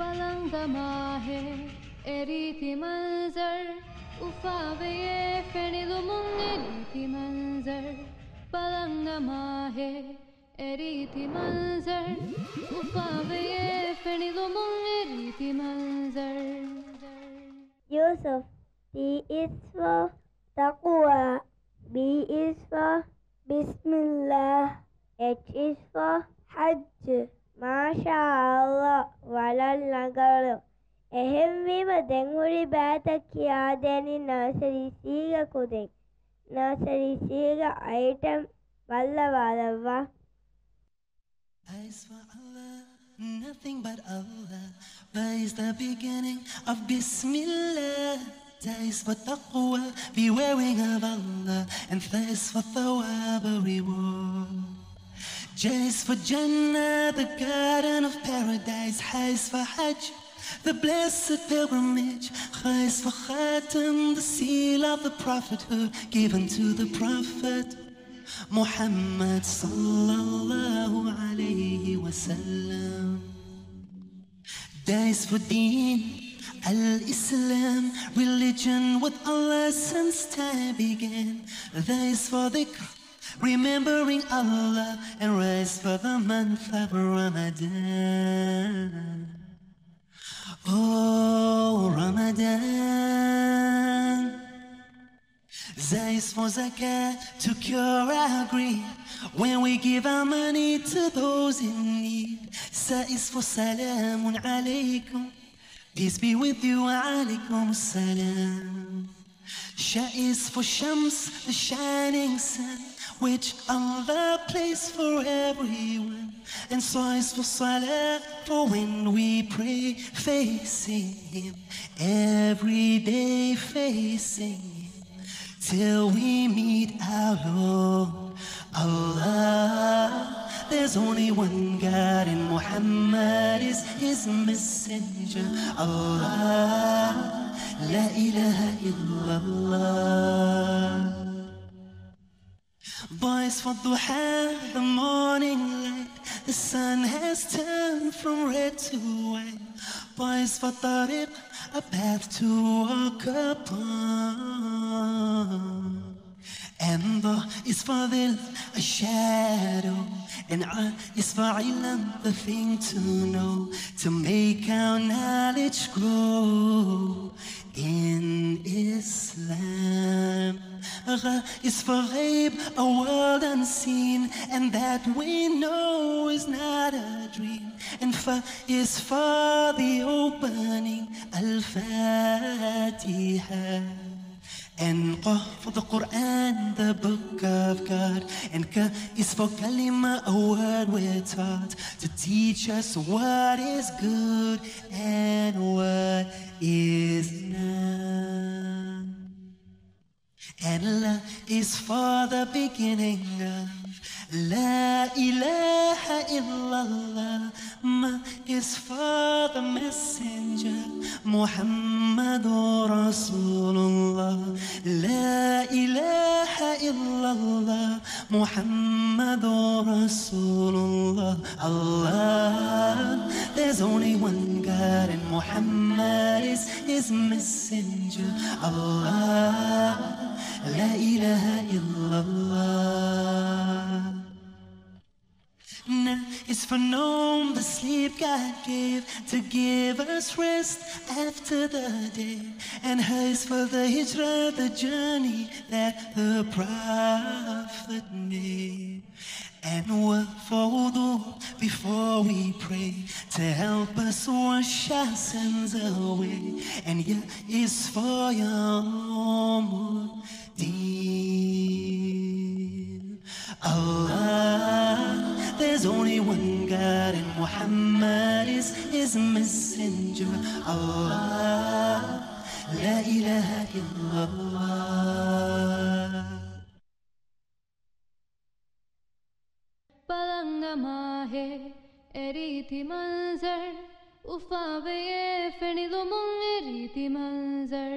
पलंग माहे eriti manzar ufaveye fenilumung eriti manzar palanga mahe eriti manzar ufaveye fenilumung eriti manzar Yusuf. D is for taqwa. B is for Bismillah. H is for Hajj. MashaAllah. Walal එහෙම වීම දෙංහුරි බෑත කියා දෙනි nursery සීග කුදෙක් නර්සරි සීග item වල්ලවාලවා Eyes for Allah, nothing but Allah. Ba is the beginning of Bismillah. Ta is for taqwa, bewailing of Allah. And Tha is for thawab, a reward. J is for Jannah, the garden of paradise. Ha is for Hajj, the blessed pilgrimage. Kha is for Khatam, the seal of the prophethood given to the prophet Muhammad sallallahu alayhi wa sallam. Da is for Deen, Al-Islam, religion with Allah since time began. That is for dhikr, remembering Allah, and rise for the month of Ramadan. Oh, Ramadan. Za is for zakat, to cure our greed, when we give our money to those in need. Sa is for salamun alaykum, peace be with you, wa alaykum salam. Sha is for Shams, the shining sun, which Allah placed for everyone. And Sa is for Salah, for when we pray, facing Him, every day facing Him, till we meet our Lord Allah. There's only one God, and Muhammad is His messenger. Allah, La ilaha illallah. Boys for duha, the morning light, the sun has turned from red to white. Boys for tariq, a path to walk upon. And Ba is for dhil, a shadow. And A is for ilam, the thing to know, to make our knowledge grow in Islam. Gha is for ghaib, a world unseen, and that we know is not a dream. And Fa is for the opening, Al-Fatiha. And Qa for the Quran, the book of God. And Ka is for Kalima, a word we're taught to teach us what is good and what is not. And La is for the beginning of La ilaha illallah. Ma is for the messenger, Muhammadur Rasulullah. La ilaha illallah, Muhammadur Rasulullah. Allah, there's only one God, and Muhammad is His messenger. Allah, La ilaha illallah. Na is for Naum, the sleep God gave to give us rest after the day. And Ha is for the hijrah, the journey that the Prophet made. And Wa for wudu, before we pray, to help us wash our sins away. And Ya is for Yawmuddin. Allah, there's only one God, and Muhammad is His messenger. Allah, La ilaha illallah. palanga mahe eriti manzar ufaveye fenilumung eriti manzar